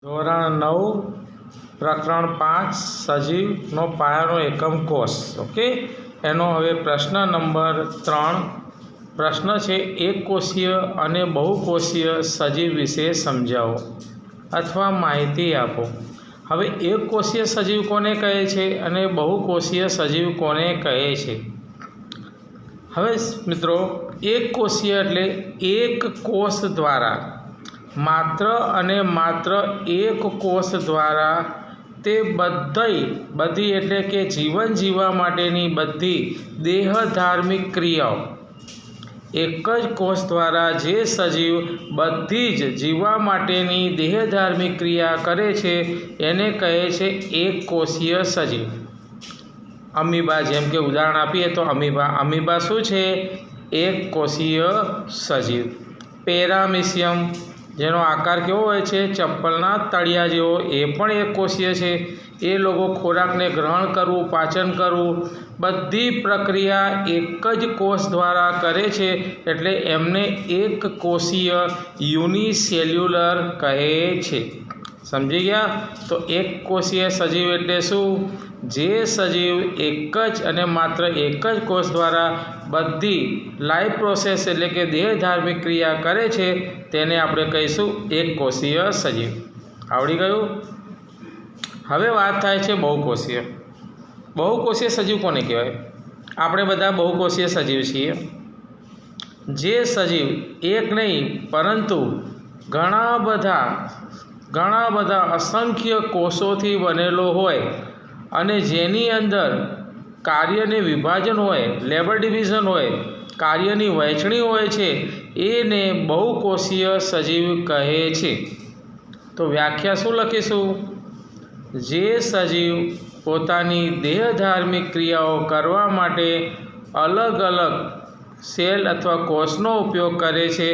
ધોરણ 9 પ્રકરણ 5 સજીવનો પાયાનો એકમ કોષ. ઓકે, એનો હવે પ્રશ્ન નંબર 3 પ્રશ્ન છે એકકોષીય અને બહુકોષીય સજીવ વિશે સમજાવો અથવા માહિતી આપો. હવે એકકોષીય સજીવ કોને કહે છે અને બહુકોષીય સજીવ કોને કહે છે? હવે મિત્રો, એકકોષીય એટલે એક કોષ દ્વારા, માત્ર અને માત્ર એક કોષ દ્વારા તે બધી એટલે કે જીવન જીવવા માટેની બધી દેહધાર્મિક ક્રિયાઓ, એક જ કોષ દ્વારા જે સજીવ બધી જ જીવવા માટેની દેહધાર્મિક ક્રિયા કરે છે એને કહે છે એકકોષીય સજીવ. અમીબા, જેમ કે ઉદાહરણ આપીએ તો અમીબા શું છે? એકકોષીય સજીવ. પેરામીશિયમ, જેનો આકાર કેવો હોય છે? ચપ્પલના તળિયા જેવો, એ પણ એકકોષીય છે. એ લોકો ખોરાકને ગ્રહણ કરવું, પાચન કરવું, બધી પ્રક્રિયા એક જ કોષ દ્વારા કરે છે, એટલે એમને એકકોષીય યુનિસેલ્યુલર કહે છે. સમજી ગયા? તો એકકોષીય સજીવ એટલે શું? જે સજીવ એક જ અને માત્ર એક જ કોષ દ્વારા બધી લાઈફ પ્રોસેસ એટલે કે દેહધાર્મિક ક્રિયા કરે છે તેને આપણે કહીશું એકકોષીય સજીવ. આવડી ગયું? હવે વાત થાય છે બહુકોષીય. બહુકોષીય સજીવ કોને કહેવાય? આપણે બધા બહુકોષીય સજીવ છીએ. જે સજીવ એક નહીં પરંતુ ઘણા બધા અસંખ્ય કોષોથી બનેલો હોય અને જેની અંદર કાર્યને વિભાજન હોય, લેબર ડિવિઝન હોય, કાર્યની વહેંચણી હોય છે, એને બહુકોષીય સજીવ કહે છે. તો વ્યાખ્યા શું લખીશું? જે સજીવ પોતાની દેહધાર્મિક ક્રિયાઓ કરવા માટે અલગ અલગ સેલ અથવા કોષનો ઉપયોગ કરે છે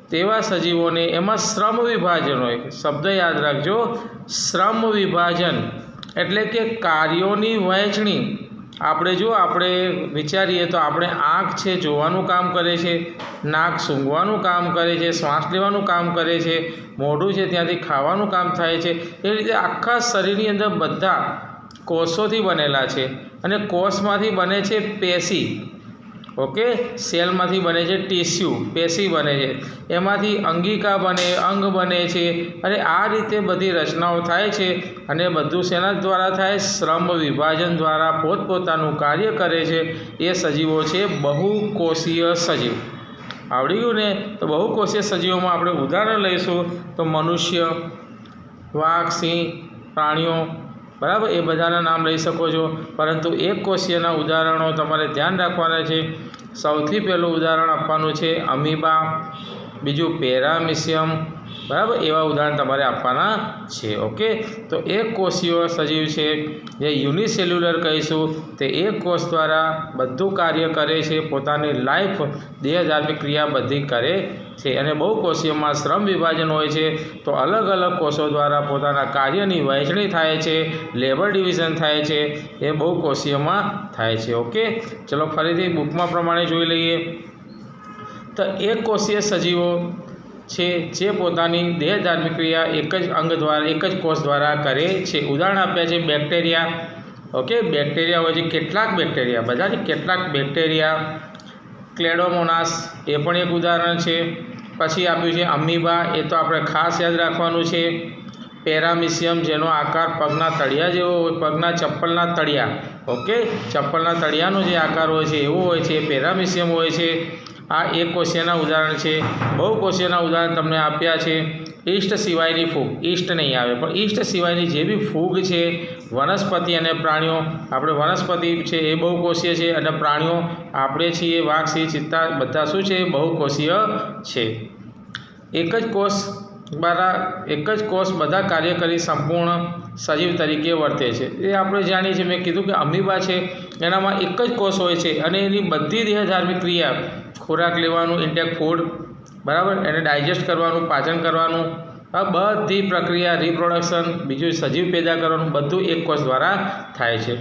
તેવા સજીવોને, એમાં શ્રમ વિભાજન હોય. શબ્દ યાદ રાખજો, શ્રમ વિભાજન એટલે કે કાર્યોની વહેંચણી. આપણે વિચારીએ તો આપણે આંખ છે જોવાનું કામ કરે છે, નાક સૂંઘવાનું કામ કરે છે, શ્વાસ લેવાનું કામ કરે છે, મોઢું છે ત્યાંથી ખાવાનું કામ થાય છે. એ રીતે આખા શરીરની અંદર બધા કોષોથી બનેલા છે અને કોષમાંથી બને છે પેશી. ઓકે, સેલમાંથી બને છે ટીસ્યુ, પેશી બને છે, એમાંથી અંગિકા બને, અંગ બને છે અને આ રીતે બધી રચનાઓ થાય છે. અને બધું શેના દ્વારા થાય? શ્રમ વિભાજન દ્વારા પોતપોતાનું કાર્ય કરે છે. એ સજીવો છે બહુકોષીય સજીવ. આવડી ગયું ને? તો બહુકોષીય સજીવોમાં આપણે ઉદાહરણ લઈશું તો મનુષ્ય, વાઘ, સિંહ, પ્રાણીઓ, બરાબર, એ બધાના નામ લઈ શકો છો. પરંતુ એકકોષીયના ઉદાહરણો તમારે ધ્યાન રાખવાના છે. સૌથી પહેલું ઉદાહરણ આપવાનું છે અમીબા, બીજું પેરામીશિયમ, બરાબર, એવા ઉદાહરણ તમારે આપવાના છે. ઓકે, તો એકકોષીય સજીવ છે જે યુનિસેલ્યુલર કહીશું, તે એક કોષ દ્વારા બધું કાર્ય કરે છે, પોતાની લાઈફ દેહધાર્મિક ક્રિયા બધી કરે છે. અને બહુકોષીયમાં શ્રમ વિભાજન હોય છે, તો અલગ અલગ કોષો દ્વારા પોતાના કાર્યની વહેંચણી થાય છે, લેબર ડિવિઝન થાય છે. એ બહુકોષીયમાં થાય છે. ઓકે, ચલો ફરીથી બુકમાં પ્રમાણે જોઈ લઈએ. તો એકકોષીય સજીવો છે જે પોતાની દેહધાર્મિક ક્રિયા એક જ અંગ દ્વારા, એક જ કોષ દ્વારા કરે છે. ઉદાહરણ આપ્યા છે બેક્ટેરિયા. ઓકે, બેક્ટેરિયા હોય છે, કેટલાક બેક્ટેરિયા, બધા જ કેટલાક બેક્ટેરિયા. ક્લેડોમોનાસ, એ પણ એક ઉદાહરણ છે. પછી આપ્યું છે અમીબા, એ તો આપણે ખાસ યાદ રાખવાનું છે. પેરામીશિયમ, જેનો આકાર પગના તળિયા જેવો હોય, પગના ચપ્પલના તળિયા. ઓકે, ચપ્પલના તળિયાનો જે આકાર હોય છે એવો હોય છે, પેરામીશિયમ હોય છે. આ એકકોષીયના ઉદાહરણ છે. બહુકોષીયના ઉદાહરણ તમને આપ્યા છે ઈસ્ટ સિવાયની ફૂગ, ઈસ્ટ નહીં આવે પણ ઈસ્ટ સિવાયની જે બી ફૂગ છે, વનસ્પતિ અને પ્રાણીઓ. આપણે વનસ્પતિ છે એ બહુકોષીય છે અને પ્રાણીઓ આપણે છીએ, વાઘ, સિંહ, ચિત્તા, બધા શું છે? બહુકોષીય છે. એક જ કોષ બધા કાર્ય કરી સંપૂર્ણ સજીવ તરીકે વર્તે છે. એ આપણે જાણીએ છીએ. મેં કીધું કે અમીબા છે, એનામાં એક જ કોષ હોય છે અને એની બધી દેહધાર્મિક ક્રિયા, ખોરાક લેવાનું, ઇન્ટેક ફૂડ, બરાબર, એને ડાયજેસ્ટ કરવાનું, પાચન કરવાનું, આ બધી પ્રક્રિયા, રિપ્રોડક્શન, બીજું સજીવ પેદા કરવાનું, બધું એક કોષ દ્વારા થાય છે.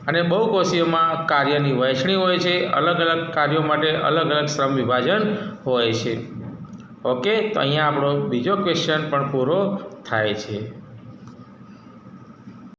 અને બહુકોષીયમાં કાર્યની વહેંચણી હોય છે, અલગ અલગ કાર્યો માટે અલગ અલગ શ્રમ વિભાજન હોય છે. ઓકે, તો અહીંયા આપણો બીજો ક્વેશ્ચન પણ પૂરો થાય છે.